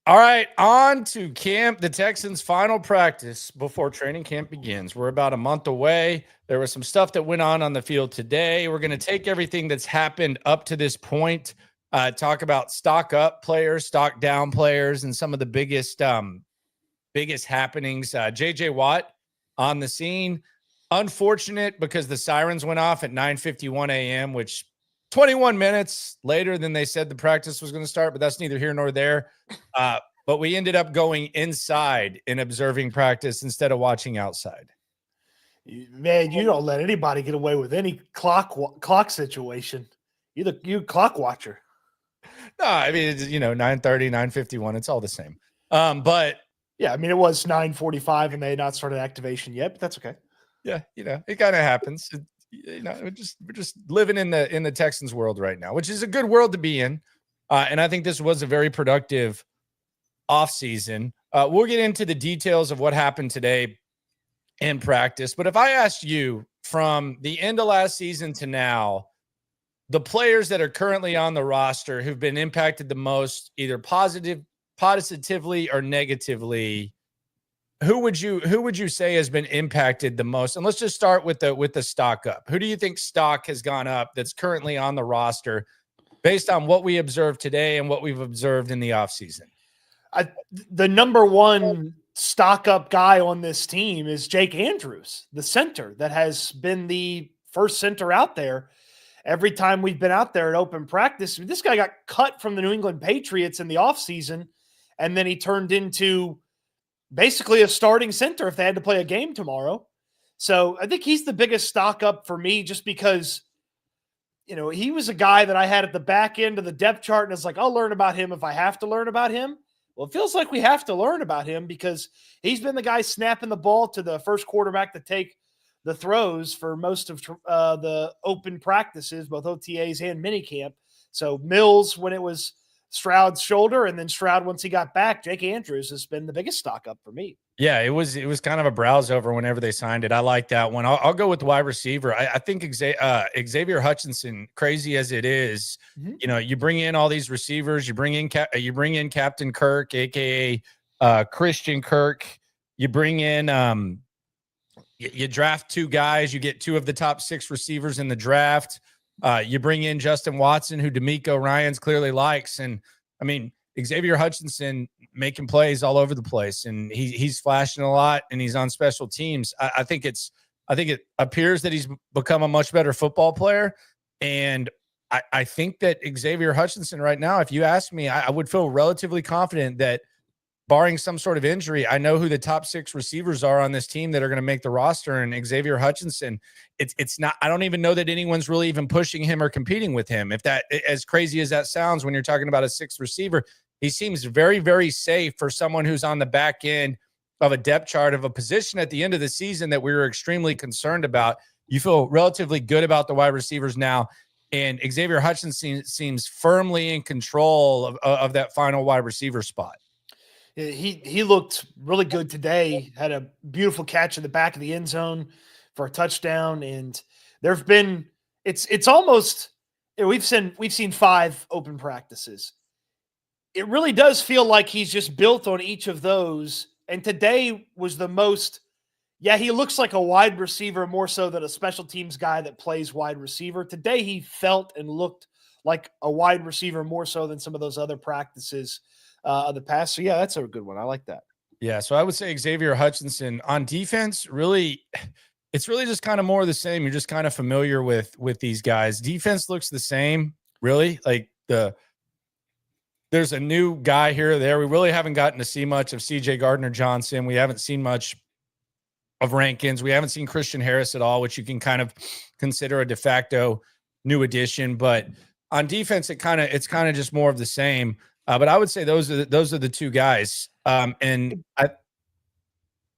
All right, on to camp, the Texans' final practice before training camp begins. We're about a month away. There was some stuff that went on the field today. We're going to take everything that's happened up to this point, talk about stock up players, stock down players, and some of the biggest happenings. J.J. Watt on the scene. Unfortunate because the sirens went off at 9:51 a.m., which 21 minutes later than they said the practice was going to start, but that's neither here nor there. But we ended up going inside and observing practice instead of watching outside. Man, you don't let anybody get away with any clock situation. You clock watcher. No, I mean, it's, 9:30, 9:51. It's all the same. But yeah, I mean, it was 9:45 and they had not started activation yet, but that's okay. Yeah, it kind of happens. We're just living in the Texans world right now, which is a good world to be in. And I think this was a very productive offseason. We'll get into the details of what happened today in practice. But if I asked you from the end of last season to now, the players that are currently on the roster who've been impacted the most, either positively or negatively, who would you say has been impacted the most? And let's just start with the stock up. Who do you think stock has gone up that's currently on the roster based on what we observed today and what we've observed in the offseason? The number one stock up guy on this team is Jake Andrews, the center that has been the first center out there. Every time we've been out there at open practice, this guy got cut from the New England Patriots in the offseason, and then he turned into basically a starting center if they had to play a game tomorrow. So I think he's the biggest stock up for me just because, he was a guy that I had at the back end of the depth chart, and it's like, I'll learn about him if I have to learn about him. Well, it feels like we have to learn about him because he's been the guy snapping the ball to the first quarterback to take the throws for most of the open practices, both OTAs and minicamp. So Mills, when it was Stroud's shoulder, and then Stroud, once he got back, Jake Andrews has been the biggest stock up for me. Yeah, it was kind of a browse over whenever they signed it. I like that one. I'll go with wide receiver. I think Xavier Hutchinson, crazy as it is, you bring in all these receivers. You bring in Captain Kirk, aka Christian Kirk. You bring in you draft two guys. You get two of the top 6 receivers in the draft. You bring in Justin Watson, who DeMeco Ryans clearly likes, and I mean Xavier Hutchinson making plays all over the place, and he's flashing a lot, and he's on special teams. I think it appears that he's become a much better football player, and I think that Xavier Hutchinson right now, if you ask me, I would feel relatively confident that, barring some sort of injury, I know who the top 6 receivers are on this team that are going to make the roster, and Xavier Hutchinson, it's not. I don't even know that anyone's really even pushing him or competing with him. If that, as crazy as that sounds, when you're talking about a 6th receiver. He seems very, very safe for someone who's on the back end of a depth chart of a position at the end of the season that we were extremely concerned about. You feel relatively good about the wide receivers now, and Xavier Hutchinson seems firmly in control of that final wide receiver spot. He looked really good today, had a beautiful catch in the back of the end zone for a touchdown, and there've been it's almost we've seen 5 open practices. It really does feel like he's just built on each of those. And today was the most, he looks like a wide receiver more so than a special teams guy that plays wide receiver. Today he felt and looked like a wide receiver more so than some of those other practices of the past. So, that's a good one. I like that. Yeah, so I would say Xavier Hutchinson on defense, really, it's really just kind of more of the same. You're just kind of familiar with these guys. Defense looks the same, really. Like there's a new guy here or there. We really haven't gotten to see much of CJ Gardner-Johnson. We haven't seen much of Rankins. We haven't seen Christian Harris at all, which you can kind of consider a de facto new addition. But on defense, it's kind of just more of the same. But I would say those are the 2 guys. Go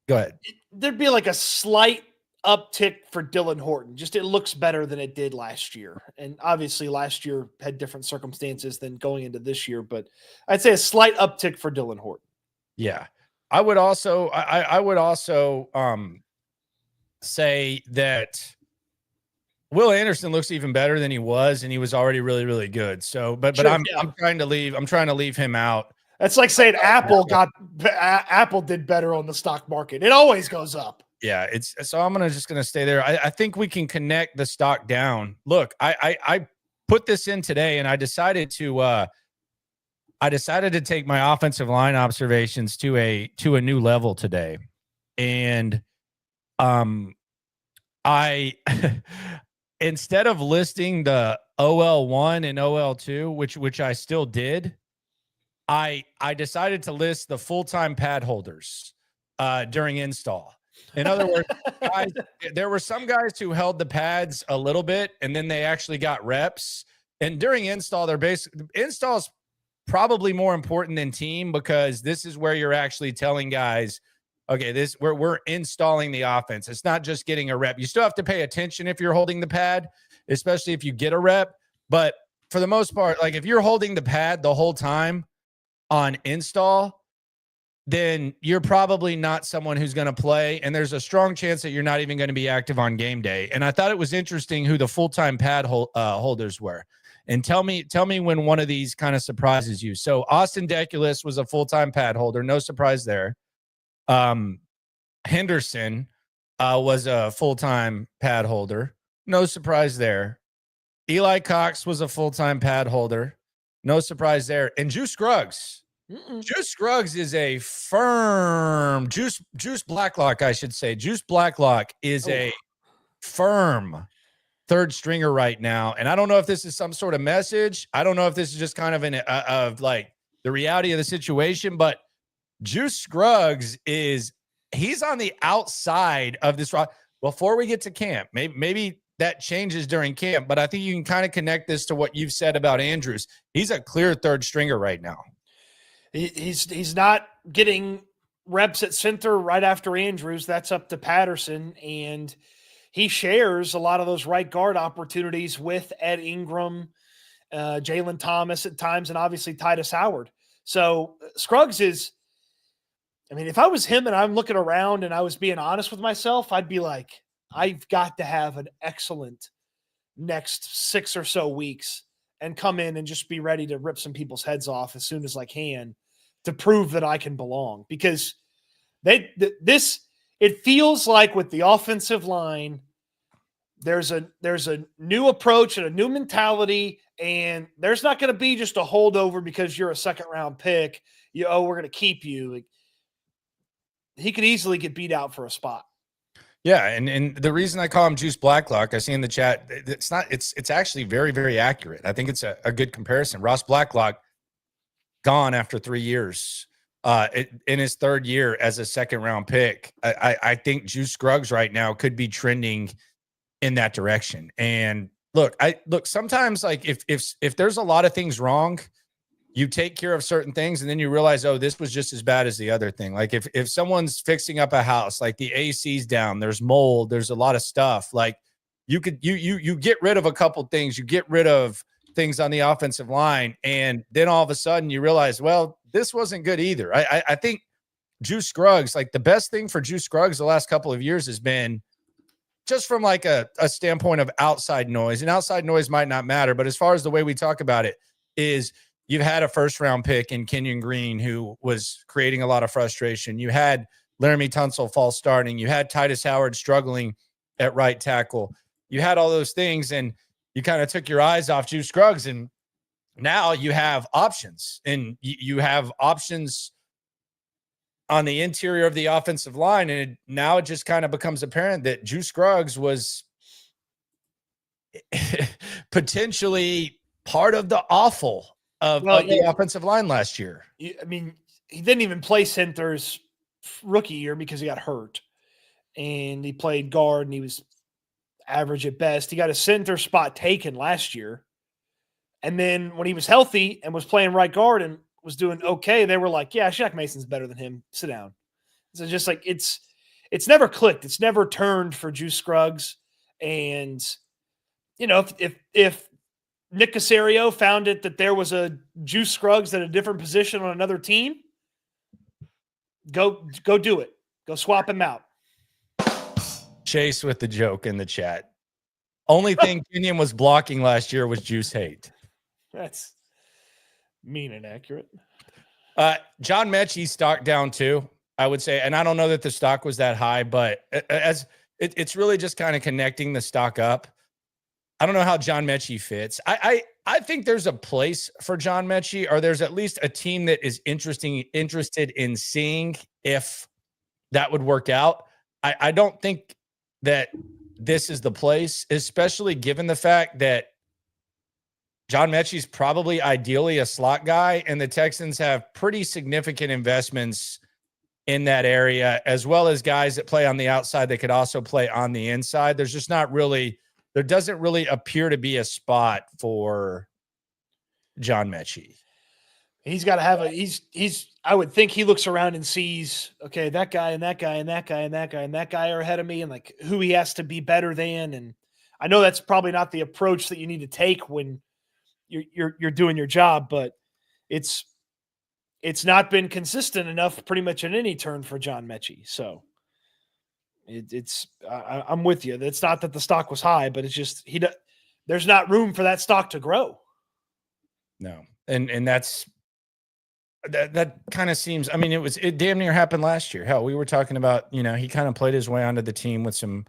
ahead. There'd be like a slight uptick for Dylan Horton. Just it looks better than it did last year. And obviously last year had different circumstances than going into this year, but I'd say a slight uptick for Dylan Horton. Yeah. I would also say that Will Anderson looks even better than he was, and he was already really, really good. So, but I'm trying to leave him out. That's like saying Apple did better on the stock market. It always goes up. Yeah, so I'm just gonna stay there. I think we can connect the stock down. Look, I put this in today, and I decided to take my offensive line observations to a new level today, and I instead of listing the OL1 and OL2, which I still did, I decided to list the full-time pad holders during install. In other words, guys, there were some guys who held the pads a little bit and then they actually got reps. And during install, install is probably more important than team, because this is where you're actually telling guys, okay, we're installing the offense. It's not just getting a rep. You still have to pay attention if you're holding the pad, especially if you get a rep. But for the most part, like if you're holding the pad the whole time on install, then you're probably not someone who's going to play. And there's a strong chance that you're not even going to be active on game day. And I thought it was interesting who the full-time pad holders were. And tell me when one of these kind of surprises you. So Austin Deculus was a full-time pad holder. No surprise there. Henderson was a full-time pad holder. No surprise there. Eli Cox was a full-time pad holder. No surprise there. And Juice Scruggs. Juice Scruggs is a firm Juice Blacklock, I should say. Juice Blacklock is a firm third stringer right now. And I don't know if this is some sort of message. I don't know if this is just kind of like the reality of the situation, but Juice Scruggs he's on the outside of this. Before we get to camp, maybe that changes during camp, but I think you can kind of connect this to what you've said about Andrews. He's a clear third stringer right now. He's not getting reps at center right after Andrews. That's up to Patterson, and he shares a lot of those right guard opportunities with Ed Ingram, Jalen Thomas at times, and obviously Titus Howard. So Scruggs is, I mean, if I was him and I'm looking around and I was being honest with myself, I'd be like, I've got to have an excellent next 6 or so weeks and come in and just be ready to rip some people's heads off as soon as I can to prove that I can belong. Because it feels like with the offensive line, there's a new approach and a new mentality, and there's not going to be just a holdover because you're a second round pick. We're going to keep you. He could easily get beat out for a spot. Yeah, and the reason I call him Juice Blacklock, I see in the chat, it's actually very, very accurate. I think it's a good comparison. Ross Blacklock gone after 3 years, in his third year as a second round pick. I think Juice Scruggs right now could be trending in that direction. And look, sometimes like if there's a lot of things wrong, you take care of certain things and then you realize, oh, this was just as bad as the other thing. Like if someone's fixing up a house, like the AC's down, there's mold, there's a lot of stuff. Like you get rid of a couple things, you get rid of things on the offensive line, and then all of a sudden you realize, well, this wasn't good either. I think Juice Scruggs, like the best thing for Juice Scruggs the last couple of years has been just from like a standpoint of outside noise. And outside noise might not matter, but as far as the way we talk about it is, you've had a first-round pick in Kenyon Green who was creating a lot of frustration. You had Laramie Tunsil false starting. You had Titus Howard struggling at right tackle. You had all those things, and you kind of took your eyes off Juice Scruggs, and now you have options. And you have options on the interior of the offensive line, and now it just kind of becomes apparent that Juice Scruggs was potentially part of the awful of the offensive line last year. I mean, he didn't even play center's rookie year because he got hurt, and he played guard and he was average at best. He got a center spot taken last year. And then when he was healthy and was playing right guard and was doing okay, they were like, yeah, Shaq Mason's better than him. Sit down. So just like, it's never clicked. It's never turned for Juice Scruggs. And, if Nick Caserio found it that there was a Juice Scruggs at a different position on another team, go do it. Go swap him out. Chase with the joke in the chat. Only thing Kenyon was blocking last year was Juice hate. That's mean and accurate. John Mechie's stock down too, I would say. And I don't know that the stock was that high, but it's really just kind of connecting the stock up. I don't know how John Mechie fits. I think there's a place for John Mechie, or there's at least a team that is interested in seeing if that would work out. I don't think that this is the place, especially given the fact that John Mechie's probably ideally a slot guy, and the Texans have pretty significant investments in that area, as well as guys that play on the outside that could also play on the inside. There's just not really, there doesn't really appear to be a spot for John Mechie. He's got to have I would think he looks around and sees, okay, that guy and that guy and that guy and that guy and that guy are ahead of me, and like who he has to be better than. And I know that's probably not the approach that you need to take when you're doing your job, but it's not been consistent enough pretty much in any turn for John Mechie. So I'm with you. It's not that the stock was high, but it's just there's not room for that stock to grow. No. And that kind of seems, I mean, it damn near happened last year. Hell, we were talking about, he kind of played his way onto the team with some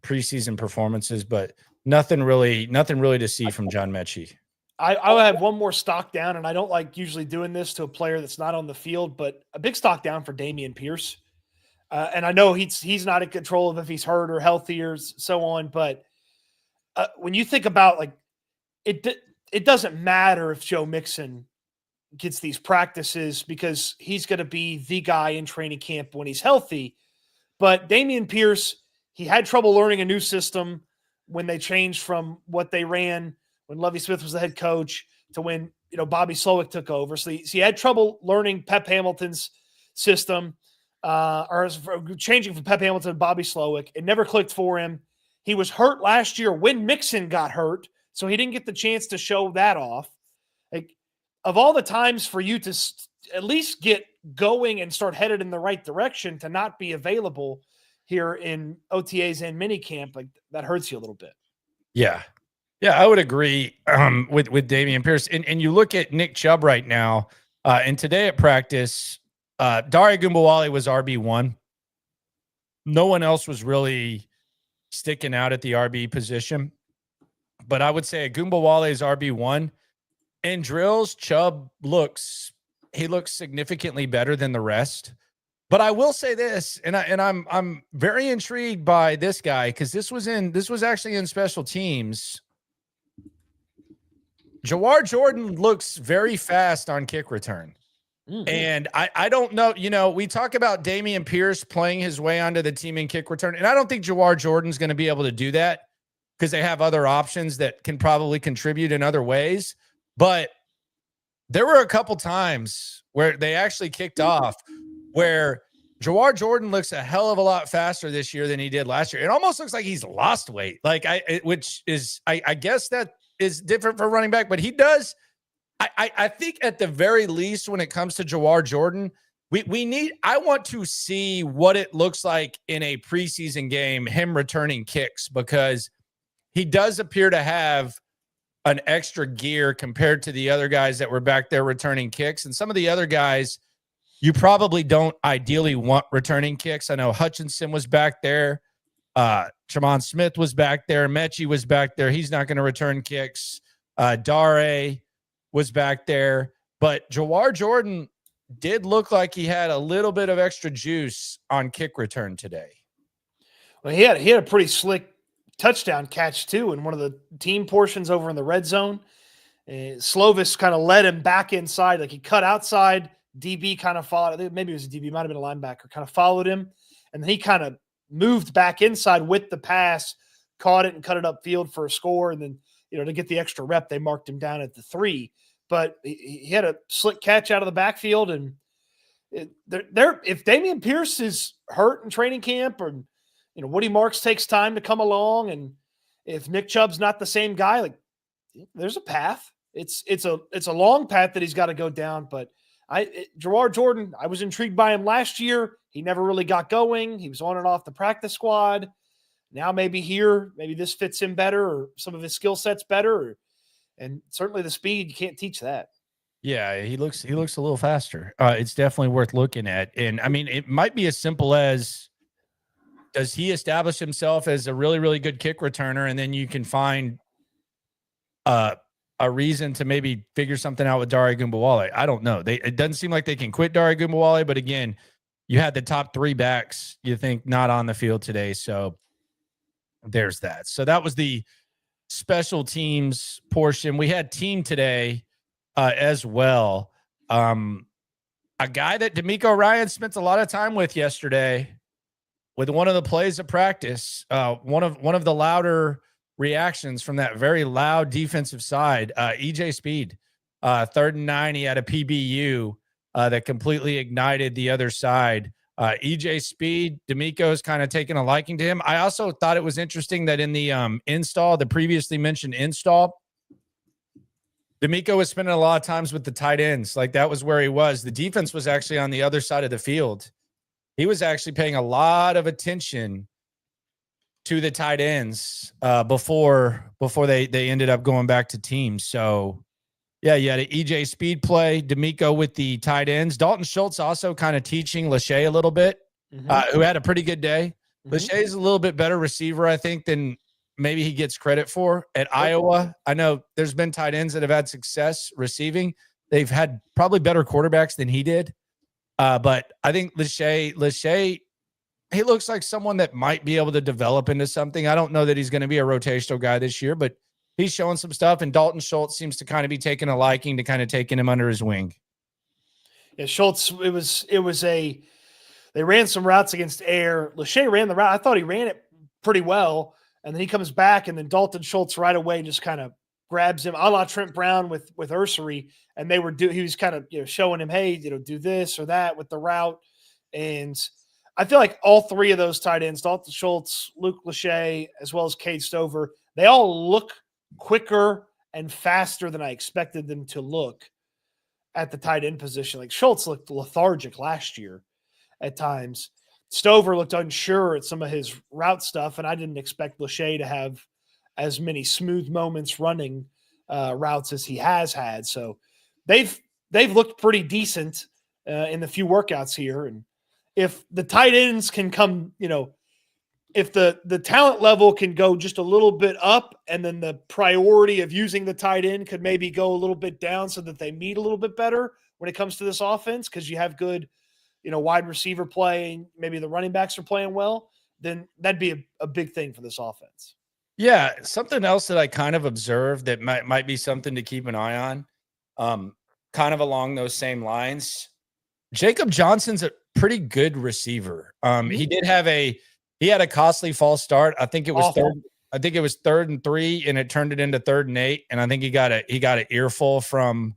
preseason performances, but nothing really to see from John Mechie. I'll have one more stock down, and I don't like usually doing this to a player that's not on the field, but a big stock down for Dameon Pierce. And I know he's not in control of if he's hurt or healthy or so on, but when you think about like it doesn't matter if Joe Mixon gets these practices because he's going to be the guy in training camp when he's healthy. But Dameon Pierce, he had trouble learning a new system when they changed from what they ran when Lovie Smith was the head coach to when, Bobby Slowick took over. So he had trouble learning Pep Hamilton's system, or changing from Pep Hamilton to Bobby Slowick. It never clicked for him. He was hurt last year when Mixon got hurt, so he didn't get the chance to show that off. Like, of all the times for you to at least get going and start headed in the right direction, to not be available here in OTAs and minicamp, like that hurts you a little bit. Yeah. Yeah, I would agree with Dameon Pierce. And you look at Nick Chubb right now, and today at practice, Dare Ogunbowale was RB1. No one else was really sticking out at the RB position. But I would say Ogunbowale is RB1. In drills, Chubb looks significantly better than the rest. But I will say this, and I'm very intrigued by this guy, because this was actually in special teams. Jawar Jordan looks very fast on kick return. Mm-hmm. And I don't know, we talk about Dameon Pierce playing his way onto the team in kick return, and I don't think Jawar Jordan's going to be able to do that because they have other options that can probably contribute in other ways. But there were a couple times where they actually kicked off where Jawar Jordan looks a hell of a lot faster this year than he did last year. It almost looks like he's lost weight, which is, I guess that is different for running back, but he does. I think at the very least, when it comes to Jawar Jordan, I want to see what it looks like in a preseason game, him returning kicks, because he does appear to have an extra gear compared to the other guys that were back there returning kicks. And some of the other guys, you probably don't ideally want returning kicks. I know Hutchinson was back there. Tremont Smith was back there. Mechie was back there. He's not going to return kicks. Dare was back there. But Jawar Jordan did look like he had a little bit of extra juice on kick return today. Well, he had a pretty slick touchdown catch too in one of the team portions over in the red zone. Slovis kind of led him back inside, like he cut outside. DB kind of followed. Maybe it was a DB, might have been a linebacker. Kind of followed him, and then he kind of moved back inside with the pass, caught it, and cut it upfield for a score. And then, to get the extra rep, they marked him down at the 3. But he had a slick catch out of the backfield, and if Dameon Pierce is hurt in training camp, or Woody Marks takes time to come along, and if Nick Chubb's not the same guy, like there's a path. It's a long path that he's got to go down. But Jawar Jordan, I was intrigued by him last year. He never really got going. He was on and off the practice squad. Now maybe this fits him better, or some of his skill sets better, and certainly the speed. You can't teach that. Yeah, he looks a little faster. It's definitely worth looking at. And I mean, it might be as simple as, does he establish himself as a really, really good kick returner, and then you can find uh, a reason to maybe figure something out with Dare Ogunbowale. I don't know. It doesn't seem like they can quit Dare Ogunbowale, but again, you had the top 3 backs, you think, not on the field today. So there's that. So that was the special teams portion. We had team today as well. A guy that D'Amico Ryan spent a lot of time with yesterday, with one of the plays of practice, one of the louder reactions from that very loud defensive side, EJ Speed, 3rd and 9. He had a PBU that completely ignited the other side. EJ Speed, D'Amico's kind of taken a liking to him. I also thought it was interesting that in the install, the previously mentioned install, D'Amico was spending a lot of times with the tight ends. Like, that was where he was. The defense was actually on the other side of the field. He was actually paying a lot of attention to the tight ends before they ended up going back to teams. So, yeah, you had an EJ Speed play, D'Amico with the tight ends. Dalton Schultz also kind of teaching Lachey a little bit, who had a pretty good day. Lachey's a little bit better receiver, I think, than maybe he gets credit for at Iowa. I know there's been tight ends that have had success receiving. They've had probably better quarterbacks than he did. But I think Lachey, he looks like someone that might be able to develop into something. I don't know that he's going to be a rotational guy this year, but he's showing some stuff. And Dalton Schultz seems to kind of be taking a liking to kind of taking him under his wing. Yeah, Schultz, they ran some routes against air. Lachey ran the route. I thought he ran it pretty well. And then he comes back, and then Dalton Schultz right away just kind of grabs him, a la Trent Brown with Ursery, and he was kind of showing him, hey, do this or that with the route. And I feel like all 3 of those tight ends, Dalton Schultz, Luke Lachey, as well as Cade Stover, they all look quicker and faster than I expected them to look at the tight end position. Like, Schultz looked lethargic last year at times. Stover looked unsure at some of his route stuff, and I didn't expect Lachey to have as many smooth moments running routes as he has had. So they've looked pretty decent in the few workouts here. And if the tight ends can come, if the talent level can go just a little bit up, and then the priority of using the tight end could maybe go a little bit down so that they meet a little bit better when it comes to this offense, because you have good wide receiver playing, maybe the running backs are playing well, then that'd be a big thing for this offense. Yeah, something else that I kind of observed that might be something to keep an eye on, kind of along those same lines. Jacob Johnson's a pretty good receiver. He had a costly false start. I think it was Awful. I think it was 3rd and 3, and it turned it into 3rd and 8. And I think he got an earful from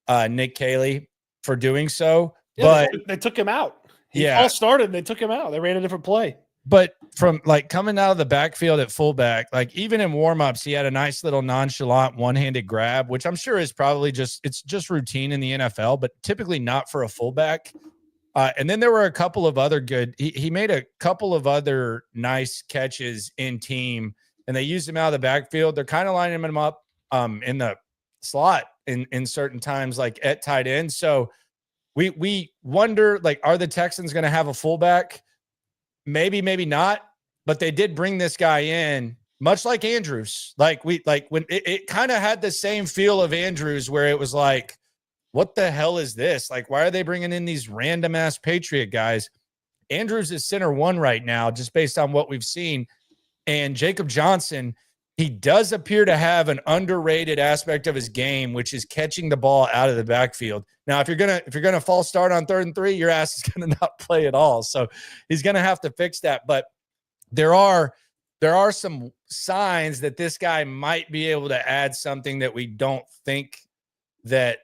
Nick Caley for doing so. Yeah, but they took him out. He false started, and they took him out. They ran a different play. But from coming out of the backfield at fullback, even in warmups, he had a nice little nonchalant one-handed grab, which I'm sure is probably just routine in the NFL, but typically not for a fullback. And then there were a couple of other he made a couple of other nice catches in team, and they used him out of the backfield. They're kind of lining him up in the slot in certain times, like at tight end. So we wonder, are the Texans going to have a fullback? Maybe, maybe not, but they did bring this guy in, much like Andrews. When it kind of had the same feel of Andrews, where it was like, what the hell is this? Why are they bringing in these random ass Patriot guys? Andrews is center 1 right now, just based on what we've seen. And Jacob Johnson, he does appear to have an underrated aspect of his game, which is catching the ball out of the backfield. Now, if you're gonna false start on 3rd and 3, your ass is gonna not play at all. So he's gonna have to fix that. But there are some signs that this guy might be able to add something that we don't think that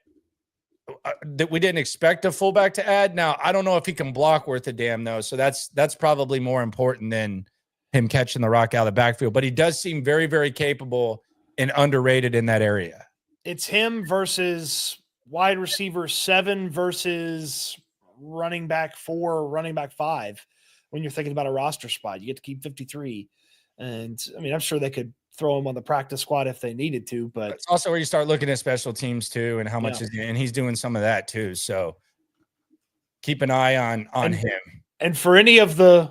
we didn't expect a fullback to add. Now, I don't know if he can block worth a damn, though. So that's probably more important than him catching the rock out of the backfield. But he does seem very, very capable and underrated in that area. It's him versus wide receiver 7 versus running back 4 or running back 5 when you're thinking about a roster spot. You get to keep 53. And, I mean, I'm sure they could throw him on the practice squad if they needed to. But it's also where you start looking at special teams too, and how much and he's doing some of that too. So keep an eye on him. And for any of the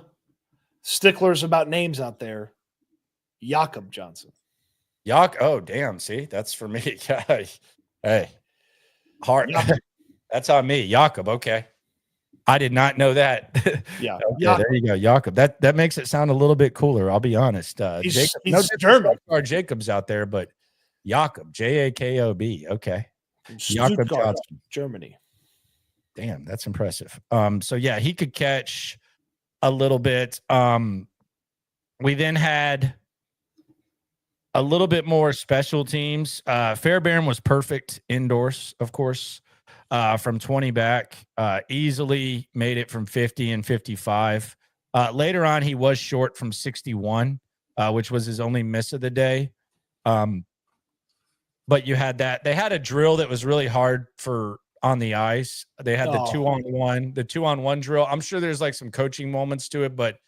sticklers about names out there, Jakob Johnson. Oh, damn. See, that's for me. Hey, hard. That's on me. Jakob. Okay. I did not know that. Yeah. Okay, there you go. Jakob. That makes it sound a little bit cooler. I'll be honest. He's German. Our Jacobs out there, but Jakob, Jakob. Okay. Jakob Johnson, Germany. Damn, that's impressive. So yeah, he could catch a little bit. We then had a little bit more special teams. Fairbairn was perfect indoors, of course, from 20 back. Easily made it from 50 and 55. Later on, he was short from 61, which was his only miss of the day. But you had that. They had a drill that was really hard for on the ice. They had the 2-on-1 drill. I'm sure there's like some coaching moments to it, but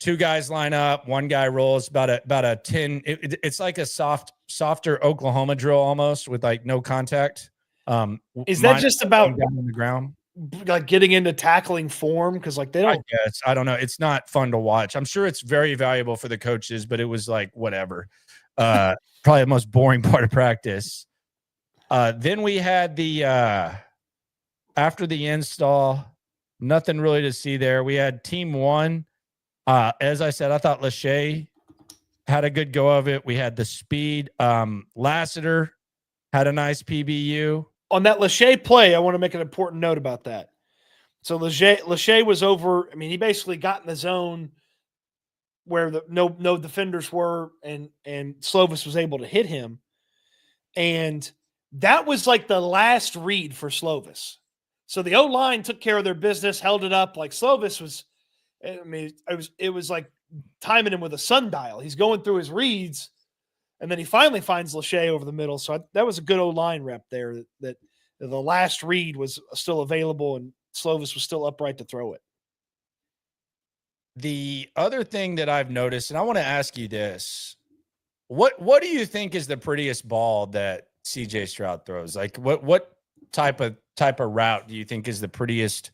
two guys line up, one guy rolls about a 10. It's like a softer Oklahoma drill almost with like no contact. Is that just about down on the ground, like getting into tackling form? Because like they don't. I don't know. It's not fun to watch. I'm sure it's very valuable for the coaches, but it was like whatever. Probably the most boring part of practice. Then we had the after the install, nothing really to see there. We had team one. As I said, I thought Lachey had a good go of it. We had the speed. Lassiter had a nice PBU. On that Lachey play, I want to make an important note about that. So Lachey was over. I mean, he basically got in the zone where the no defenders were, and Slovis was able to hit him. And that was like the last read for Slovis. So the O-line took care of their business, held it up. Like Slovis was, I mean, it was like timing him with a sundial. He's going through his reads, and then he finally finds Lachey over the middle. So that was a good O-line rep there, that the last read was still available and Slovis was still upright to throw it. The other thing that I've noticed, and I want to ask you this, what do you think is the prettiest ball that CJ Stroud throws? Like what type of route do you think is the prettiest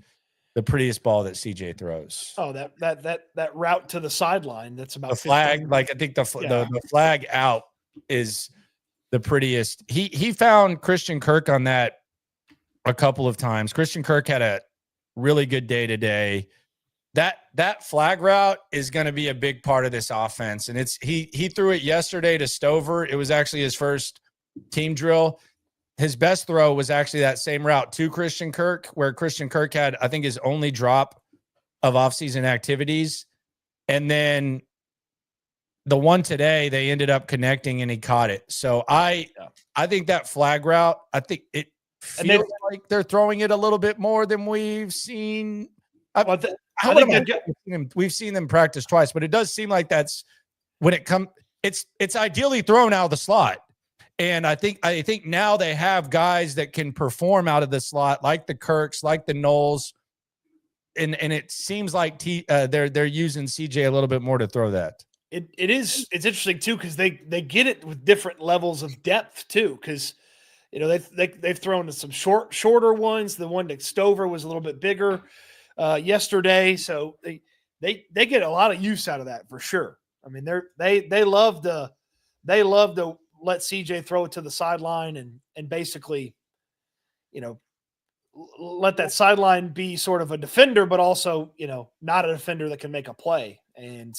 ball that CJ throws? Oh, that route to the sideline. That's about the flag. 15. Like I think the flag out is the prettiest. He found Christian Kirk on that a couple of times. Christian Kirk had a really good day today. That flag route is going to be a big part of this offense. And he threw it yesterday to Stover. It was actually his first team drill. His best throw was actually that same route to Christian Kirk, where Christian Kirk had, I think, his only drop of offseason activities. And then the one today, they ended up connecting and he caught it. So I think that flag route, I think it feels like they're throwing it a little bit more than we've seen. We've seen them practice twice, but it does seem like that's when it comes. It's ideally thrown out of the slot, and I think now they have guys that can perform out of the slot, like the Kirks, like the Knowles, and it seems like they're using CJ a little bit more to throw that. It's interesting too, because they get it with different levels of depth too, because they've thrown to some shorter ones. The one to Stover was a little bit bigger yesterday, so they get a lot of use out of that for sure. I mean, they love to let CJ throw it to the sideline and basically, let that sideline be sort of a defender, but also not a defender that can make a play. And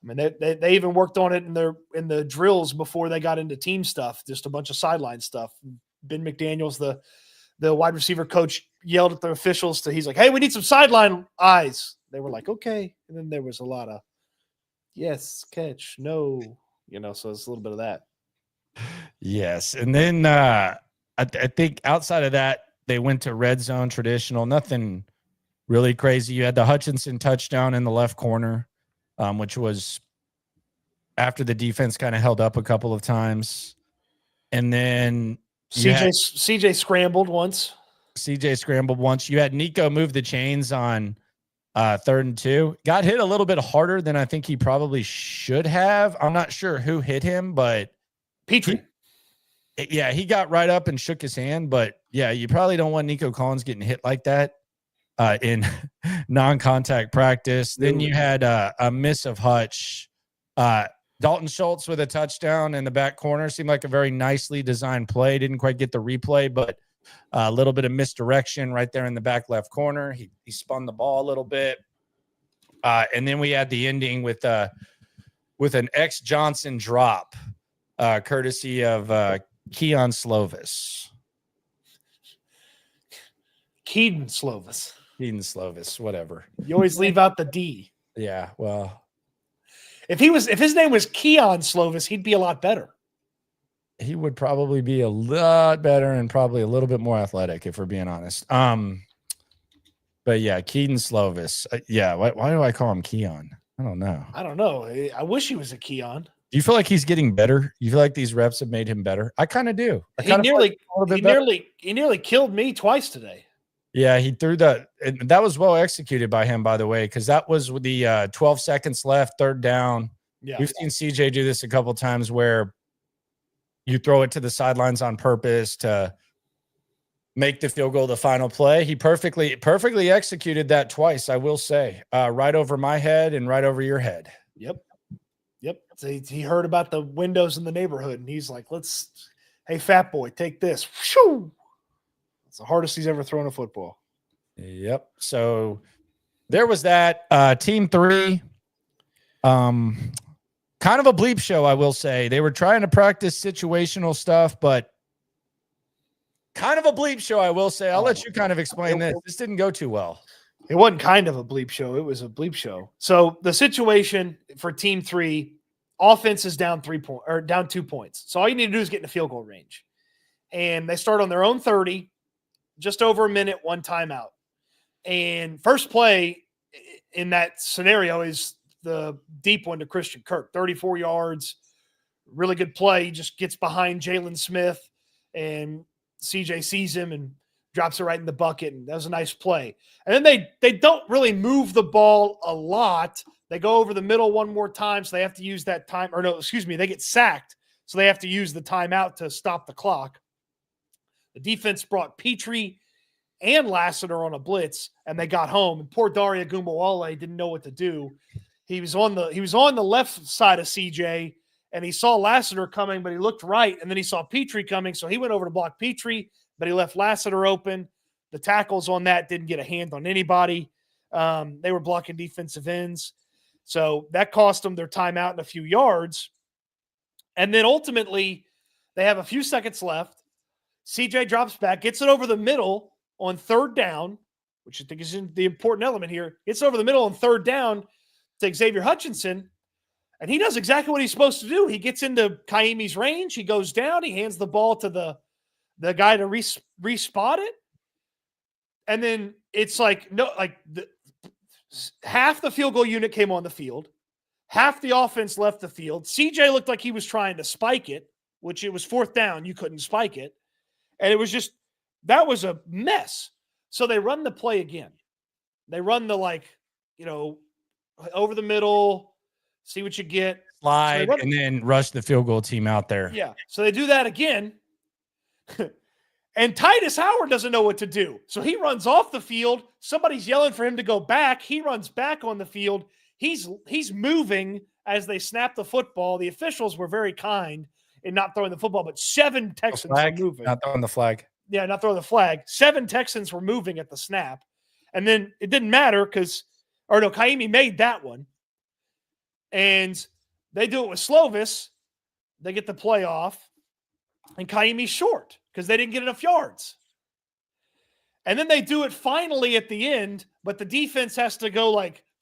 I mean, they even worked on it in the drills before they got into team stuff, just a bunch of sideline stuff. Ben McDaniels, the wide receiver coach, yelled at the officials he's like, "Hey, we need some sideline eyes." They were like, "Okay." And then there was a lot of yes, catch, no, so it's a little bit of that. Yes. And then I think outside of that, they went to red zone traditional, nothing really crazy. You had the Hutchinson touchdown in the left corner, which was after the defense kind of held up a couple of times. And then CJ scrambled once. You had Nico move the chains on 3rd and 2. Got hit a little bit harder than I think he probably should have. I'm not sure who hit him, but Petrie. He got right up and shook his hand. But yeah, you probably don't want Nico Collins getting hit like that in non-contact practice. Then you had a miss of Hutch. Dalton Schultz with a touchdown in the back corner. Seemed like a very nicely designed play. Didn't quite get the replay, but a little bit of misdirection right there in the back left corner. He spun the ball a little bit. And then we had the ending with an X Johnson drop, courtesy of Keon Slovis. Keaton Slovis. Keaton Slovis, whatever. You always leave out the D. Yeah, well. If his name was Keon Slovis, he'd be a lot better. He would probably be a lot better and probably a little bit more athletic, if we're being honest. But yeah, Keaton Slovis. Why do I call him Keon? I don't know. I wish he was a Keon. Do you feel like he's getting better? You feel like these reps have made him better? I kind of do. He nearly killed me twice today. Yeah, he threw that was well executed by him, by the way, because that was with the 12 seconds left, 3rd down. Yeah. We've seen CJ do this a couple of times where you throw it to the sidelines on purpose to make the field goal the final play. He perfectly executed that twice, I will say, right over my head and right over your head. Yep. So he heard about the windows in the neighborhood, and he's like, hey, fat boy, take this. Whew! It's the hardest he's ever thrown a football. Yep. So there was that. Team 3, kind of a bleep show, I will say. They were trying to practice situational stuff, but kind of a bleep show, I will say. I'll let you kind of explain this. This didn't go too well. It wasn't kind of a bleep show. It was a bleep show. So the situation for Team 3, offense is down 2 points. So all you need to do is get in the field goal range. And they start on their own 30, just over a minute, 1 timeout. And first play in that scenario is the deep one to Christian Kirk, 34 yards, really good play. He just gets behind Jalen Smith, and CJ sees him and drops it right in the bucket, and that was a nice play. And then they don't really move the ball a lot. They go over the middle one more time, so they have to use that time. Or no, excuse me, they get sacked, so they have to use the timeout to stop the clock. The defense brought Petrie and Lassiter on a blitz, and they got home. And poor Daria Gumbawale didn't know what to do. He was on the left side of CJ, and he saw Lassiter coming, but he looked right, and then he saw Petrie coming, so he went over to block Petrie, but he left Lassiter open. The tackles on that didn't get a hand on anybody. They were blocking defensive ends. So that cost them their timeout and a few yards. And then ultimately, they have a few seconds left. CJ drops back, gets it over the middle on 3rd down, which I think is the important element here. Gets over the middle on 3rd down to Xavier Hutchinson, and he does exactly what he's supposed to do. He gets into Kaimi's range. He goes down. He hands the ball to the guy to respot it. And then it's like, half the field goal unit came on the field. Half the offense left the field. CJ looked like he was trying to spike it, which it was 4th down. You couldn't spike it. And it was just, that was a mess. So they run the play again. They run the over the middle, see what you get. Slide, and then rush the field goal team out there. Yeah. So they do that again. And Titus Howard doesn't know what to do. So he runs off the field. Somebody's yelling for him to go back. He runs back on the field. He's moving as they snap the football. The officials were very kind in not throwing the football, but 7 Texans were moving. Not throwing the flag. Yeah, not throwing the flag. 7 Texans were moving at the snap. And then it didn't matter Kaimi made that one. And they do it with Slovis. They get the play off. And Kaimi's short because they didn't get enough yards. And then they do it finally at the end, but the defense has to go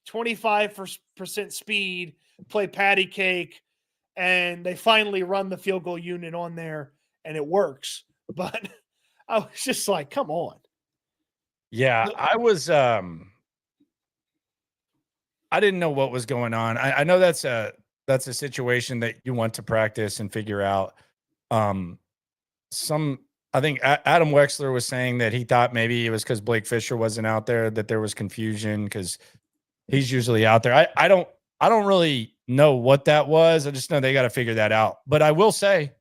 25% speed, play patty cake, and they finally run the field goal unit on there, and it works. But I was just like, come on. Yeah, I was I didn't know what was going on. I know that's a situation that you want to practice and figure out. Some I think Adam Wexler was saying that he thought maybe it was because Blake Fisher wasn't out there, that there was confusion because he's usually out there. I don't really know what that was. I just know they got to figure that out. But I will say,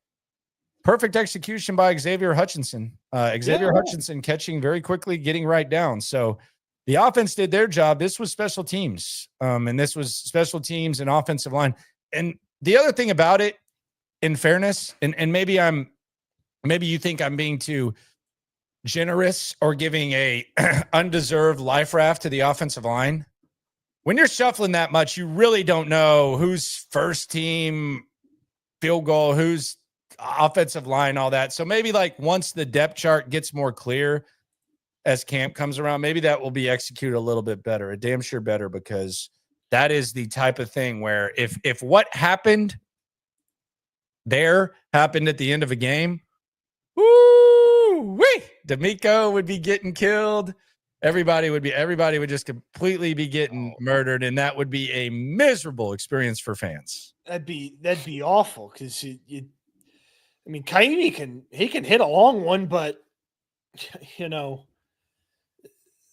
perfect execution by Xavier Hutchinson. Hutchinson catching very quickly, getting right down. So the offense did their job. This was special teams. And this was special teams and offensive line. And the other thing about it, in fairness, and maybe you think I'm being too generous or giving a undeserved life raft to the offensive line. When you're shuffling that much, you really don't know who's first team field goal, who's offensive line, all that. So maybe like once the depth chart gets more clear as camp comes around, maybe that will be executed a little bit better, a damn sure better, because that is the type of thing where if what happened there happened at the end of a game, woo-wee, D'Amico would be getting killed. Everybody would just completely be getting murdered, and that would be a miserable experience for fans. That'd be awful because I mean, Kaimi can hit a long one, but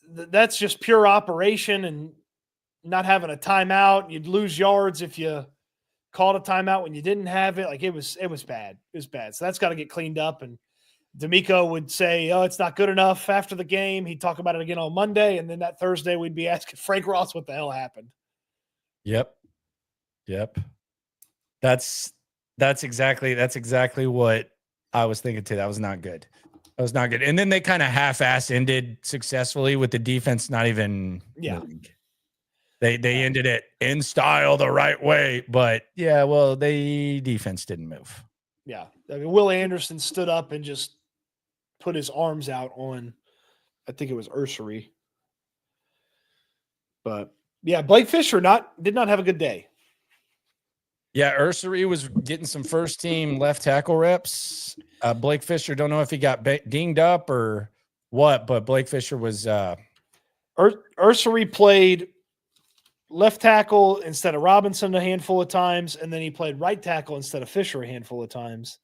that's just pure operation and not having a timeout. You'd lose yards if you called a timeout when you didn't have it. Like it was bad. It was bad. So that's got to get cleaned up. And D'Amico would say, "Oh, it's not good enough." After the game, he'd talk about it again on Monday, and then that Thursday we'd be asking Frank Ross what the hell happened. Yep. That's exactly what I was thinking too. That was not good. And then they kind of half-ass ended successfully with the defense not even moving. They ended it in style the right way, but the defense didn't move. Yeah. I mean, Will Anderson stood up and just put his arms out on, I think it was Ursery. But yeah, Blake Fisher did not have a good day. Yeah, Ursery was getting some first team left tackle reps. Blake Fisher, don't know if he got dinged up or what, but Blake Fisher was Ursery played left tackle instead of Robinson a handful of times, and then he played right tackle instead of Fisher a handful of times.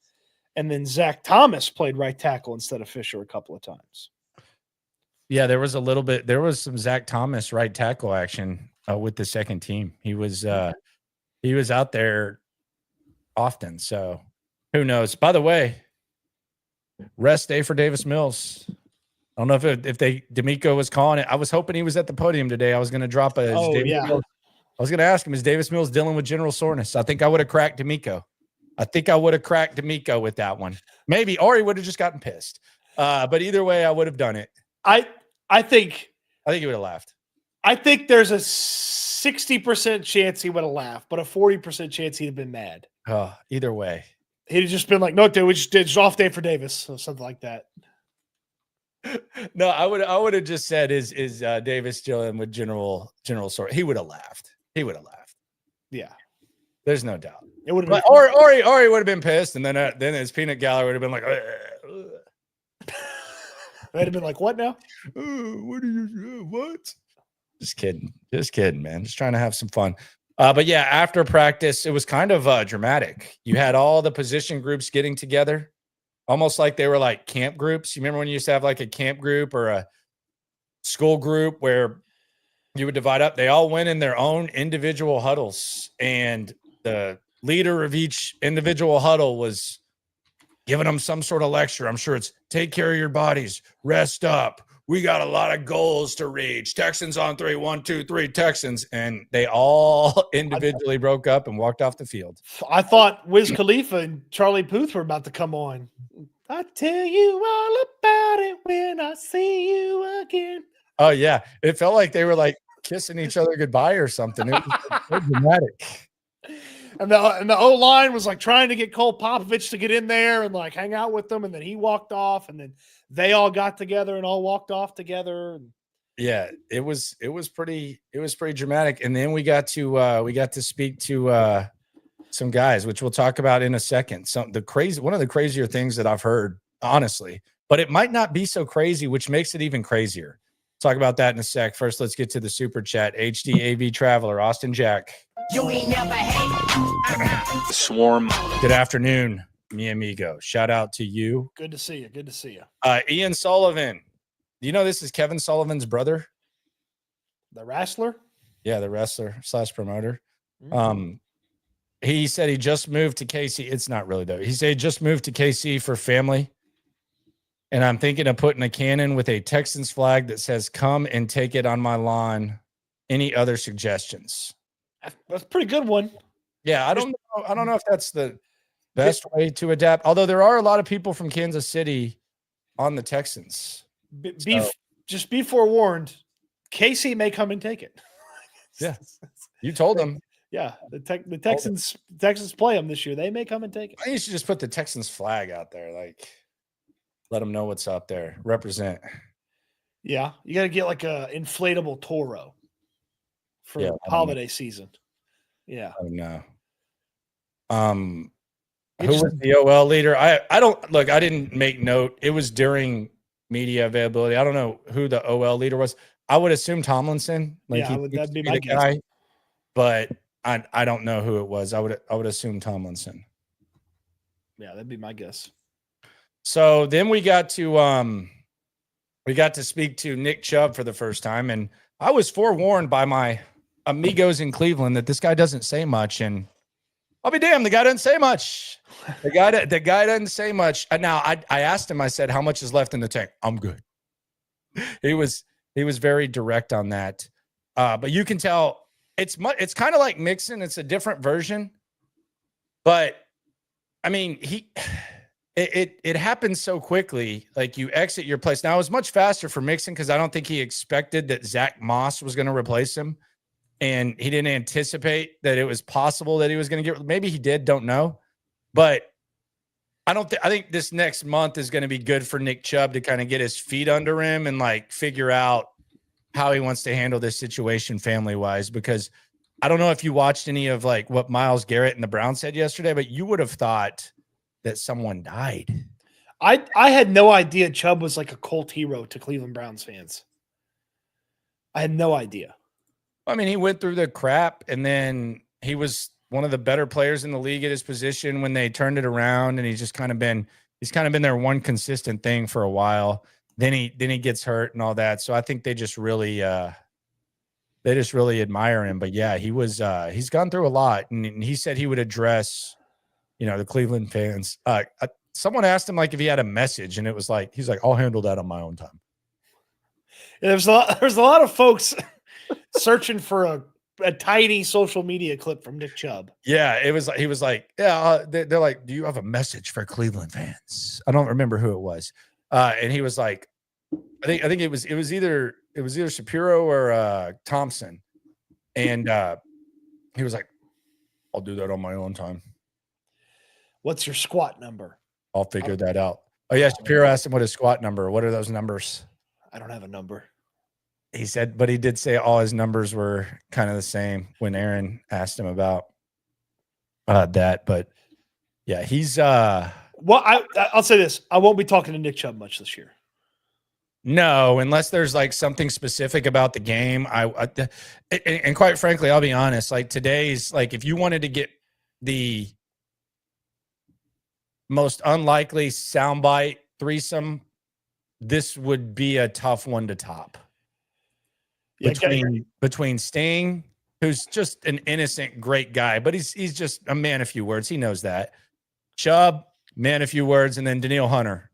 And then Zach Thomas played right tackle instead of Fisher a couple of times. Yeah, there was some Zach Thomas right tackle action with the second team. He was out there often, so who knows? By the way, rest day for Davis Mills. I don't know if D'Amico was calling it. I was hoping he was at the podium today. I was going to drop I was going to ask him, is Davis Mills dealing with general soreness? I think I would have cracked D'Amico. With that one. Maybe, or he would have just gotten pissed. But either way, I would have done it. I think he would have laughed. I think there's a 60% chance he would have laughed, but a 40% chance he'd have been mad. Either way. He'd have just been like, "No, dude, we just did off day for Davis," or something like that. No, I would have just said, "Is Davis dealing with general sort?" He would have laughed. Yeah, there's no doubt. It would have, or he would have been pissed, and then his peanut gallery would have been like, they'd have been like, "What now? What are you? What?" Just kidding, man. Just trying to have some fun. But yeah, after practice, it was kind of dramatic. You had all the position groups getting together, almost like they were like camp groups. You remember when you used to have like a camp group or a school group where you would divide up? They all went in their own individual huddles, and the leader of each individual huddle was giving them some sort of lecture. I'm sure it's take care of your bodies, rest up. We got a lot of goals to reach. Texans on 3, 1, 2, 3, Texans. And they all individually broke up and walked off the field. I thought Wiz Khalifa and Charlie Puth were about to come on. I tell you all about it when I see you again. Oh, yeah. It felt like they were like kissing each other goodbye or something. It was so dramatic. And the O-line was like trying to get Cole Popovich to get in there and like hang out with them. And then he walked off, and then they all got together and all walked off together. Yeah, it was pretty dramatic. And then we got to speak to some guys, which we'll talk about in a second. One of the crazier things that I've heard, honestly, but it might not be so crazy, which makes it even crazier. Talk about that in a sec. First, let's get to the super chat. HDAV Traveler, Austin Jack. You ain't never hate. Swarm. Good afternoon. mi amigo. Shout out to you. Good to see you. Good to see you. Ian Sullivan. Do you know this is Kevin Sullivan's brother? The wrestler? Yeah, the wrestler / promoter. Mm-hmm. He said he just moved to KC. It's not really though. He said he just moved to KC for family. And I'm thinking of putting a cannon with a Texans flag that says, "Come and take it on my lawn." Any other suggestions? That's a pretty good one. Yeah, I don't know if that's the best way to adapt. Although there are a lot of people from Kansas City on the Texans. Just be forewarned. KC may come and take it. Yeah, you told them. Yeah, the Texans play them this year. They may come and take it. I think you should just put the Texans flag out there, like let them know what's up there. Represent. Yeah, you got to get like a inflatable Toro for holiday season. Yeah. I don't know. Who was the OL leader? I don't look. I didn't make note. It was during media availability. I don't know who the OL leader was. I would assume Tomlinson. Like that'd be my guess. But I don't know who it was. I would assume Tomlinson. Yeah, that'd be my guess. So then we got to speak to Nick Chubb for the first time, and I was forewarned by my amigos in Cleveland that this guy doesn't say much, and I'll be damned, the guy doesn't say much. The guy doesn't say much. Now I asked him. I said, "How much is left in the tank?" "I'm good." He was very direct on that, but you can tell it's kind of like Mixon. It's a different version, but I mean it happens so quickly. Like you exit your place. Now it was much faster for Mixon because I don't think he expected that Zach Moss was going to replace him. And he didn't anticipate that it was possible that he was going to get, maybe he did, don't know. But I think this next month is going to be good for Nick Chubb to kind of get his feet under him and like figure out how he wants to handle this situation family-wise, because I don't know if you watched any of like what Myles Garrett and the Browns said yesterday, but you would have thought that someone died. I had no idea Chubb was like a cult hero to Cleveland Browns fans. I had no idea. I mean, he went through the crap, and then he was one of the better players in the league at his position when they turned it around, and he's kind of been their one consistent thing for a while. Then he gets hurt and all that. So I think they just really admire him. But yeah, he's gone through a lot, and he said he would address, the Cleveland fans. Someone asked him like if he had a message, and it was like he's like, "I'll handle that on my own time." There's a lot of folks searching for a tiny social media clip from Nick Chubb. Yeah, he was like, yeah, they're like, "Do you have a message for Cleveland fans?" I don't remember who it was, and he was like, I think it was either Shapiro or Thompson, and he was like, "I'll do that on my own time." What's your squat number? I'll figure that out. Oh yeah, Shapiro asked him what his squat number. What are those numbers? I don't have a number. He said, but he did say all his numbers were kind of the same when Aaron asked him about that. But yeah, he's well, I'll say this. I won't be talking to Nick Chubb much this year. No, unless there's like something specific about the game. And quite frankly, I'll be honest, like today's, like if you wanted to get the most unlikely soundbite threesome, this would be a tough one to top. Between Sting, who's just an innocent, great guy, but he's just a man of few words. He knows that. Chubb, man of few words, and then Danielle Hunter.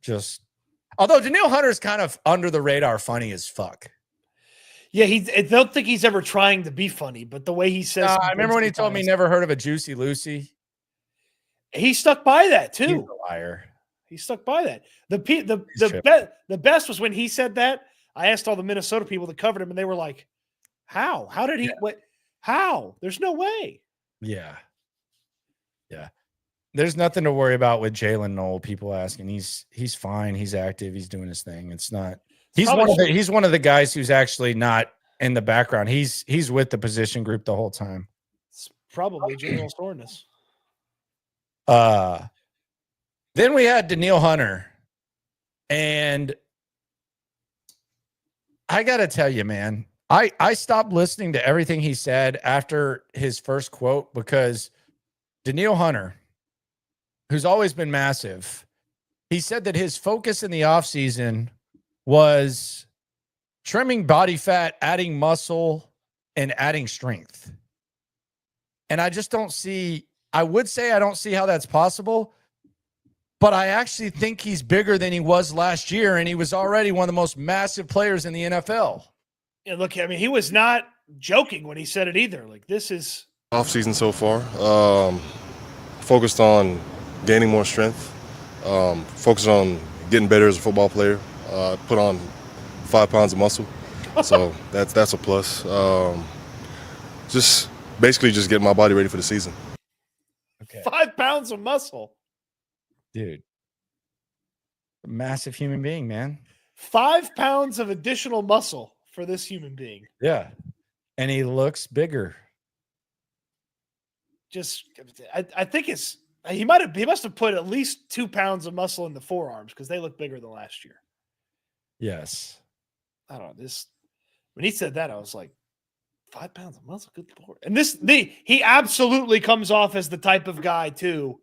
Although Danielle Hunter's kind of under the radar, funny as fuck. Yeah, I don't think he's ever trying to be funny, but the way he says, I remember when he told me he never heard of a Juicy Lucy. He stuck by that too. He's a liar. He stuck by that. The best was when he said that. I asked all the Minnesota people that covered him, and they were like, "How? How did he? Yeah. What? How? There's no way." Yeah. There's nothing to worry about with Jalen Noel. People asking, he's fine. He's active. He's doing his thing. It's not. He's one of the guys who's actually not in the background. He's with the position group the whole time. It's probably general soreness. Then we had Danielle Hunter, and I got to tell you, man, I stopped listening to everything he said after his first quote because Danielle Hunter who's always been massive, he said that his focus in the offseason was trimming body fat, adding muscle, and adding strength. And I just don't see, I would say I don't see how that's possible, but I actually think he's bigger than he was last year, and he was already one of the most massive players in the NFL. Yeah, look, I mean, he was not joking when he said it either. Like, this is offseason so far. Focused on gaining more strength. Focused on getting better as a football player. Put on 5 pounds of muscle, so that's a plus. Just basically just getting my body ready for the season. Okay, 5 pounds of muscle, dude. A massive human being, man. 5 pounds of additional muscle for this human being. Yeah, and he looks bigger. Just, I think he must have put at least 2 pounds of muscle in the forearms because they look bigger than last year. Yes. I don't know. When he said that, I was like, 5 pounds of muscle, good Lord. And he absolutely comes off as the type of guy too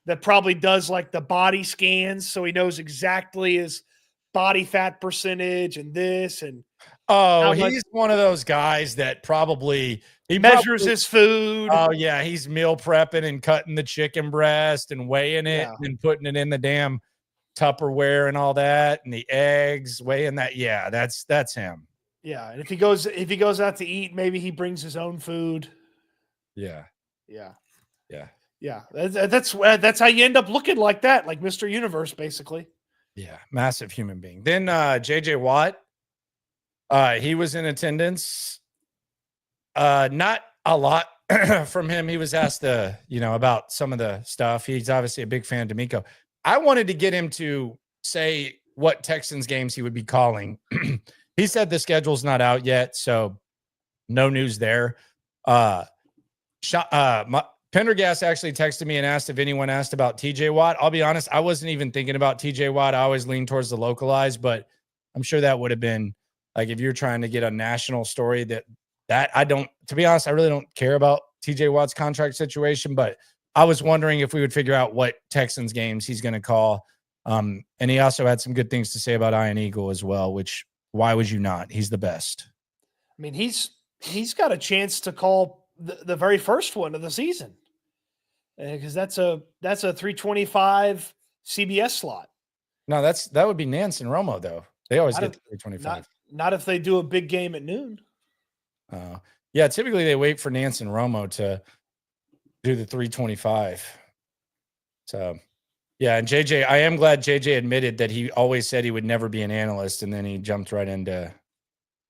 that probably does like the body scans, so he knows exactly his body fat percentage and this and he's one of those guys that he measures his food. Oh yeah, he's meal prepping and cutting the chicken breast and weighing it and putting it in the damn Tupperware and all that, and the eggs, weighing that. Yeah, that's him. Yeah, and if he goes out to eat, maybe he brings his own food. Yeah. That's how you end up looking like that, like Mr. Universe, basically. Yeah, massive human being. Then JJ Watt, he was in attendance. Not a lot from him. He was asked about some of the stuff. He's obviously a big fan of D'Amico. I wanted to get him to say what Texans games he would be calling. He said the schedule's not out yet, so no news there. Pendergast actually texted me and asked if anyone asked about TJ Watt. I'll be honest, I wasn't even thinking about TJ Watt. I always lean towards the localized, but I'm sure that would have been like if you're trying to get a national story that I don't, to be honest, I really don't care about TJ Watt's contract situation, but I was wondering if we would figure out what Texans games he's going to call. And he also had some good things to say about Ian Eagle as well, which why would you not? He's the best. I mean, he's got a chance to call the very first one of the season because that's a 325 CBS slot. No, that would be Nance and Romo though. They always get the 325. Not if they do a big game at noon. Yeah, typically they wait for Nance and Romo to do the 325. So, yeah, and JJ, I am glad JJ admitted that he always said he would never be an analyst, and then he jumped right into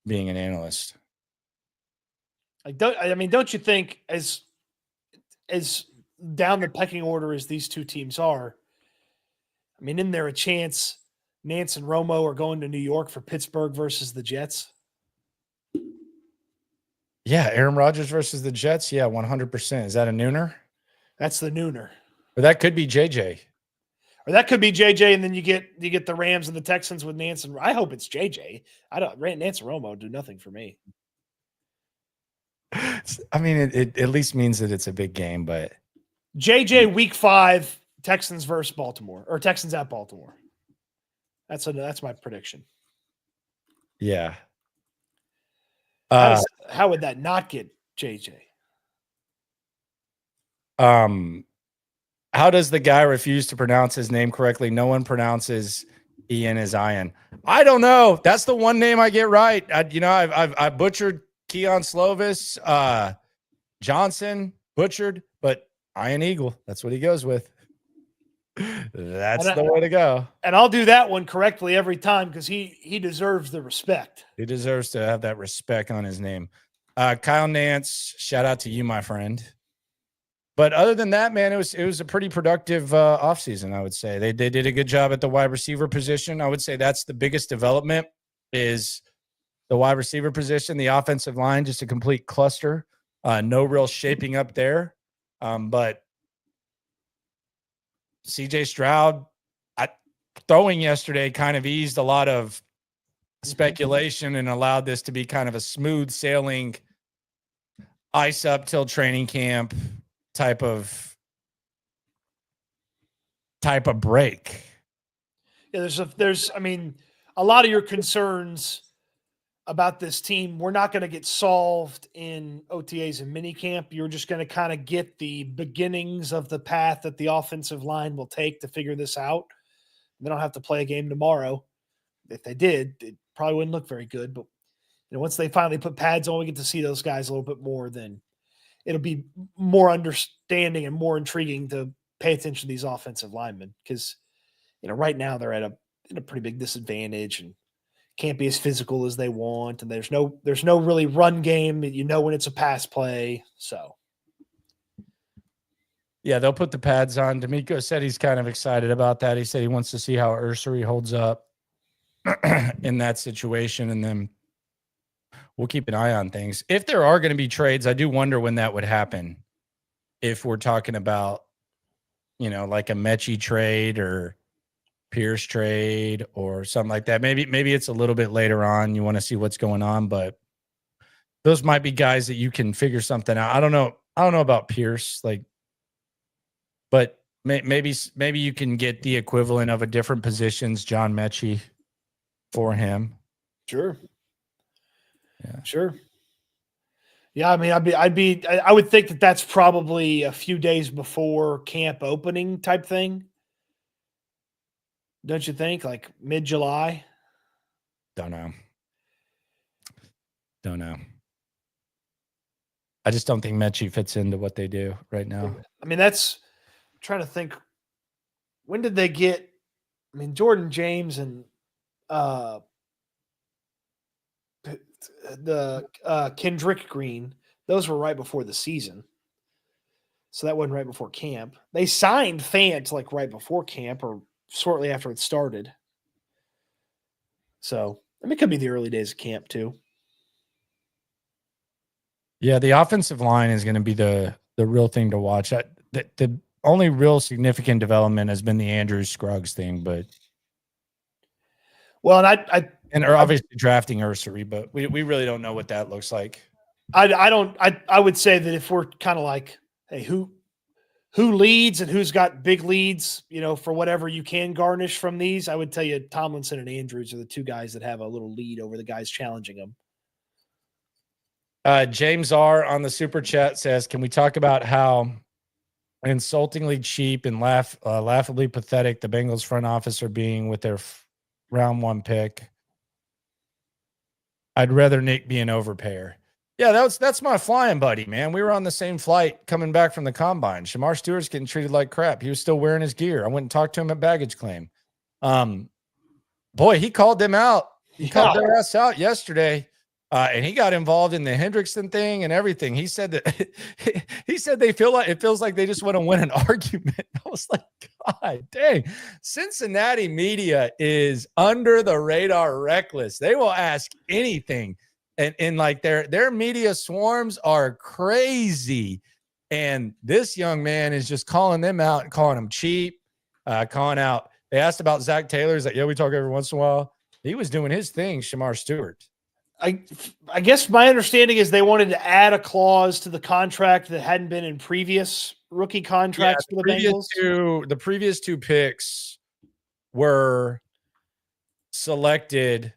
being an analyst. Don't you think as down the pecking order as these two teams are, I mean, isn't there a chance Nance and Romo are going to New York for Pittsburgh versus the Jets? Yeah, Aaron Rodgers versus the Jets. Yeah, 100%. Is that a nooner? That's the nooner. Or that could be JJ. Or that could be JJ, and then you get the Rams and the Texans with Nance and I hope it's JJ. Nance and Romo do nothing for me. I mean, it at least means that it's a big game, but JJ week 5, Texans versus Baltimore, or Texans at Baltimore. That's my prediction. Yeah. How would that not get JJ? How does the guy refuse to pronounce his name correctly? No one pronounces Ian as Ian. I don't know. That's the one name I get right. I butchered Keon Slovis, Johnson, butchered, but Ian Eagle. That's what he goes with. That's the way to go. And I'll do that one correctly every time because he deserves the respect. He deserves to have that respect on his name. Kyle Nance, shout out to you, my friend. But other than that, man, it was a pretty productive offseason, I would say. They did a good job at the wide receiver position. I would say that's the biggest development is the wide receiver position. The offensive line, just a complete cluster. No real shaping up there. But CJ Stroud throwing yesterday kind of eased a lot of speculation and allowed this to be kind of a smooth sailing ice up till training camp type of type of break. Yeah, I mean, a lot of your concerns about this team, we're not going to get solved in OTAs and minicamp. You're just going to kind of get the beginnings of the path that the offensive line will take to figure this out. They don't have to play a game tomorrow. If they did, it probably wouldn't look very good. But once they finally put pads on, we get to see those guys a little bit more. Then it'll be more understanding and more intriguing to pay attention to these offensive linemen because right now they're at a pretty big disadvantage and can't be as physical as they want. And there's no really run game. When it's a pass play. So. Yeah, they'll put the pads on. D'Amico said he's kind of excited about that. He said he wants to see how Ursary holds up in that situation. And then we'll keep an eye on things. If there are going to be trades, I do wonder when that would happen. If we're talking about, like a Mechie trade or Pierce trade or something like that. Maybe it's a little bit later on. You want to see what's going on, but those might be guys that you can figure something out. I don't know about Pierce, but maybe you can get the equivalent of a different positions, John Mechie, for him. Sure. Yeah. Sure. Yeah, I mean, I would think that that's probably a few days before camp opening type thing. Don't you think? Like mid-July? Don't know. I just don't think Mechie fits into what they do right now. I mean, I'm trying to think. When did they get? I mean, Jordan James and the Kendrick Green, those were right before the season. So that wasn't right before camp. They signed Fant like right before camp or shortly after it started. So, I mean, it could be the early days of camp too. Yeah, the offensive line is going to be the real thing to watch. The only real significant development has been the Andrew Scruggs thing, but and obviously drafting Ursary, but we really don't know what that looks like. I would say that if we're kind of like, hey, who leads and who's got big leads, for whatever you can garnish from these, I would tell you Tomlinson and Andrews are the two guys that have a little lead over the guys challenging them. James R. on the super chat says, can we talk about how insultingly cheap and laughably pathetic the Bengals front office are being with their round 1 pick? I'd rather Nick be an overpayer. Yeah, that's my flying buddy, man. We were on the same flight coming back from the combine. Shamar Stewart's getting treated like crap. He was still wearing his gear. I went and talked to him at baggage claim. Boy, he called them out. He called their ass out yesterday. And he got involved in the Hendrickson thing and everything. He said that it feels like they just want to win an argument. I was like, God dang, Cincinnati media is under the radar reckless. They will ask anything. And like their media swarms are crazy. And this young man is just calling them out and calling them cheap, calling out. They asked about Zach Taylor. He's like, yeah, we talk every once in a while. He was doing his thing, Shamar Stewart. I guess my understanding is they wanted to add a clause to the contract that hadn't been in previous rookie contracts for the Bengals. The previous 2 picks were selected.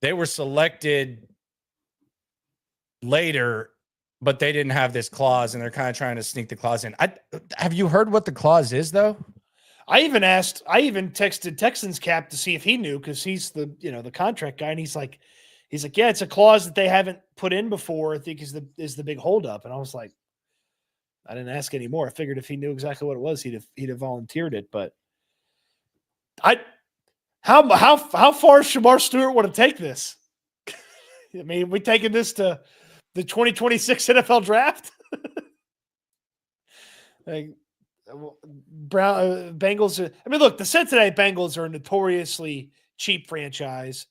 They were selected later, but they didn't have this clause, and they're kind of trying to sneak the clause in. Have you heard what the clause is, though? I even texted Texans Cap to see if he knew, because he's the contract guy, and he's like, yeah, it's a clause that they haven't put in before. I think is the big holdup. And I was like, I didn't ask anymore. I figured if he knew exactly what it was, he'd have volunteered it. But how far does Shamar Stewart want to take this? I mean, we taking this to the 2026 NFL draft? Like, Bengals. I mean, look, the Cincinnati Bengals are a notoriously cheap franchise.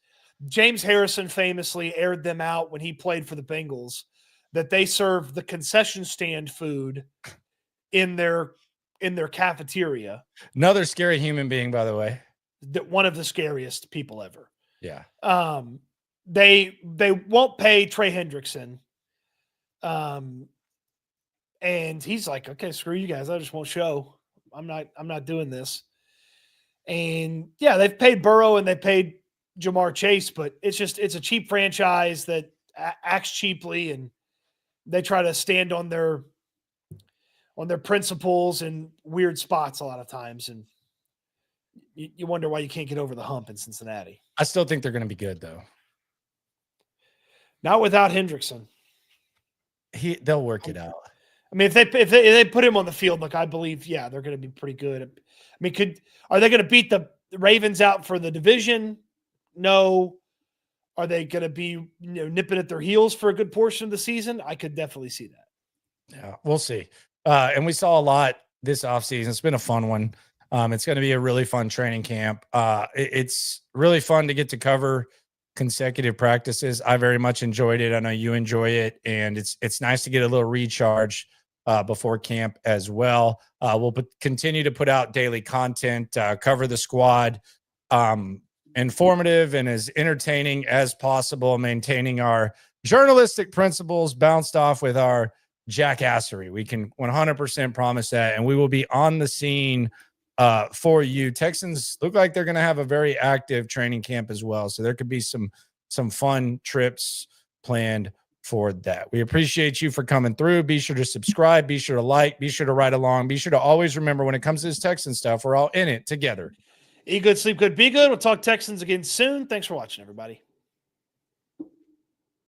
James Harrison famously aired them out when he played for the Bengals, that they serve the concession stand food in their cafeteria. Another scary human being, by the way. One of the scariest people ever. Yeah. They won't pay Trey Hendrickson. And he's like, okay, screw you guys. I just won't show. I'm not doing this. And yeah, they've paid Burrow and they paid Jamar Chase, but it's a cheap franchise that acts cheaply, and they try to stand on their principles in weird spots a lot of times. And you wonder why you can't get over the hump in Cincinnati. I still think they're going to be good, though. Not without Hendrickson. They'll work it out. I mean, if they put him on the field, look, I believe, yeah, they're going to be pretty good. I mean, are they going to beat the Ravens out for the division? No. Are they going to be nipping at their heels for a good portion of the season? I could definitely see that. Yeah, we'll see. And we saw a lot this offseason. It's been a fun one. It's going to be a really fun training camp. It's really fun to get to cover consecutive practices. I very much enjoyed it. I know you enjoy it, and it's nice to get a little recharge before camp as well. We'll continue to put out daily content, cover the squad, informative and as entertaining as possible, maintaining our journalistic principles bounced off with our jackassery. We can 100% promise that, and we will be on the scene for you. Texans look like they're going to have a very active training camp as well, so there could be some fun trips planned for that. We appreciate you for coming through. Be sure to subscribe, be sure to like, be sure to ride along, be sure to always remember when it comes to this Texan stuff, we're all in it together. Eat good, sleep good, be good. We'll talk Texans again soon. Thanks for watching, everybody.